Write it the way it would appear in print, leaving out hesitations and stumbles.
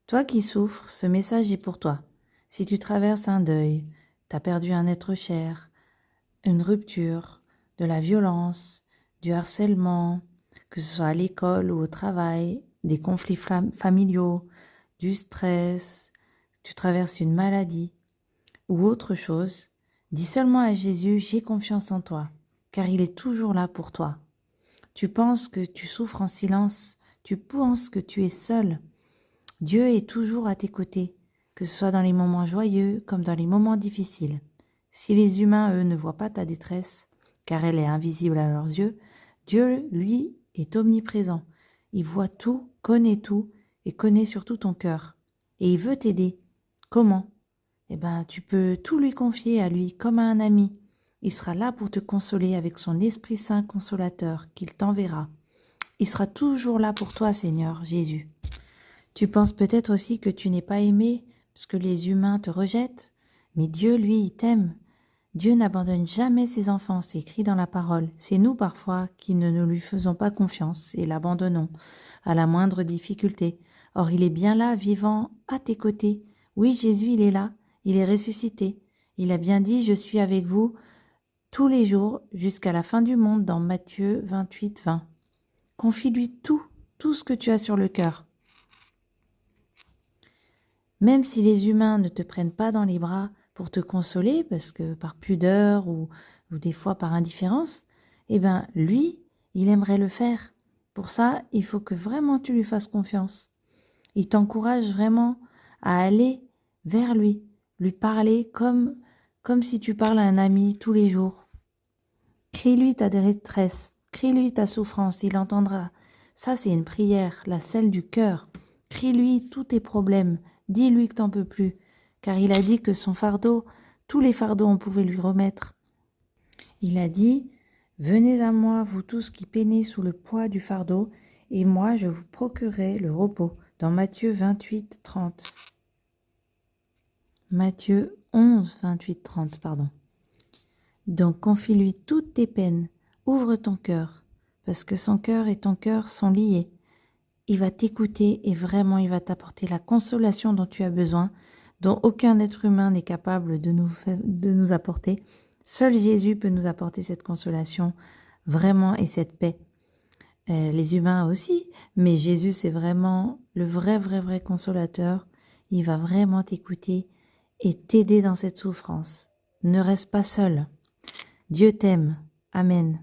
Toi qui souffres, ce message est pour toi. Si tu traverses un deuil, t'as perdu un être cher, une rupture, de la violence, du harcèlement, que ce soit à l'école ou au travail, des conflits familiaux, du stress, tu traverses une maladie ou autre chose, dis seulement à Jésus, j'ai confiance en toi, car il est toujours là pour toi. Tu penses que tu souffres en silence, tu penses que tu es seul. Dieu est toujours à tes côtés, que ce soit dans les moments joyeux comme dans les moments difficiles. Si les humains, eux, ne voient pas ta détresse, car elle est invisible à leurs yeux, Dieu, lui, est omniprésent. Il voit tout et connaît surtout ton cœur. Et il veut t'aider. Comment? Eh ben, tu peux tout lui confier à lui comme à un ami. Il sera là pour te consoler avec son Esprit Saint consolateur qu'il t'enverra. Il sera toujours là pour toi, Seigneur Jésus. Tu penses peut-être aussi que tu n'es pas aimé parce que les humains te rejettent, mais Dieu, lui, il t'aime. Dieu n'abandonne jamais ses enfants, c'est écrit dans la parole. C'est nous parfois qui ne lui faisons pas confiance et l'abandonnons à la moindre difficulté. Or, il est bien là, vivant à tes côtés. Oui, Jésus, il est là, il est ressuscité. Il a bien dit, je suis avec vous tous les jours jusqu'à la fin du monde dans Matthieu 28, 20. Confie-lui tout ce que tu as sur le cœur. Même si les humains ne te prennent pas dans les bras pour te consoler, parce que par pudeur ou des fois par indifférence, eh ben lui, il aimerait le faire. Pour ça, il faut que vraiment tu lui fasses confiance. Il t'encourage vraiment à aller vers lui parler comme si tu parles à un ami tous les jours. Crie-lui ta détresse, crie-lui ta souffrance, il entendra. Ça, c'est une prière, la celle du cœur. Crie-lui tous tes problèmes, dis-lui que t'en peux plus, car il a dit que son fardeau, tous les fardeaux, on pouvait lui remettre. Il a dit, venez à moi, vous tous qui peinez sous le poids du fardeau, et moi je vous procurerai le repos, dans Matthieu 28, 30. Matthieu 11, 28, 30, pardon. Donc confie-lui toutes tes peines, ouvre ton cœur, parce que son cœur et ton cœur sont liés. Il va t'écouter et vraiment il va t'apporter la consolation dont tu as besoin, dont aucun être humain n'est capable de nous apporter. Seul Jésus peut nous apporter cette consolation, vraiment, et cette paix. Les humains aussi, mais Jésus c'est vraiment le vrai consolateur. Il va vraiment t'écouter et t'aider dans cette souffrance. Ne reste pas seul. Dieu t'aime. Amen.